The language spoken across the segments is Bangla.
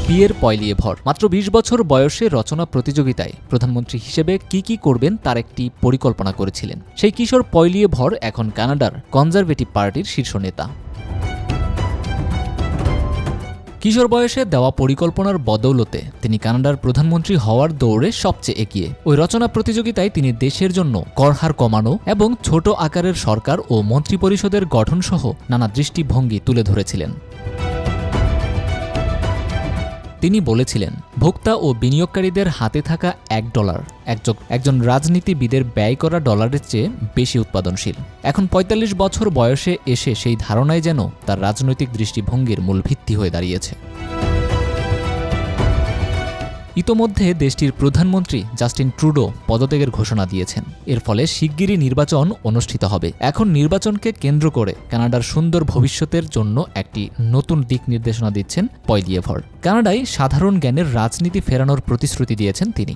পিয়ের পয়লিয়েভর মাত্র ২০ বছর বয়সে রচনা প্রতিযোগিতায় প্রধানমন্ত্রী হিসেবে কি করবেন তার একটি পরিকল্পনা করেছিলেন। সেই কিশোর পয়লিয়েভর এখন কানাডার কনজারভেটিভ পার্টির শীর্ষ নেতা। কিশোর বয়সে দেওয়া পরিকল্পনার বদৌলতে তিনি কানাডার প্রধানমন্ত্রী হওয়ার দৌড়ে সবচেয়ে এগিয়ে। ওই রচনা প্রতিযোগিতায় তিনি দেশের জন্য করহার কমানো এবং ছোট আকারের সরকার ও মন্ত্রিপরিষদের গঠনসহ নানা দৃষ্টিভঙ্গি তুলে ধরেছিলেন। তিনি বলেছিলেন, ভোক্তা ও বিনিয়োগকারীদের হাতে থাকা $1 একজন রাজনীতিবিদের ব্যয় করা ডলারের চেয়ে বেশি উৎপাদনশীল। এখন ৪৫ বছর বয়সে এসে সেই ধারণাই যেন তার রাজনৈতিক দৃষ্টিভঙ্গির মূল ভিত্তি হয়ে দাঁড়িয়েছে। ইতোমধ্যে দেশটির প্রধানমন্ত্রী জাস্টিন ট্রুডো পদত্যাগের ঘোষণা দিয়েছেন। এর ফলে শিগগিরই নির্বাচন অনুষ্ঠিত হবে। এখন নির্বাচনকে কেন্দ্র করে কানাডার সুন্দর ভবিষ্যতের জন্য একটি নতুন দিক নির্দেশনা দিচ্ছেন পয়লিয়েভর। কানাডায় সাধারণ জ্ঞানের রাজনীতি ফেরানোর প্রতিশ্রুতি দিয়েছেন তিনি।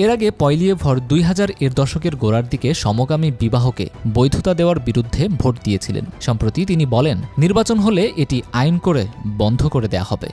এর আগে পয়লিয়েভর ২০০০-এর দশকের গোড়ার দিকে সমকামী বিবাহকে বৈধতা দেওয়ার বিরুদ্ধে ভোট দিয়েছিলেন। সম্প্রতি তিনি বলেন, নির্বাচন হলে এটি আইন করে বন্ধ করে দেয়া হবে।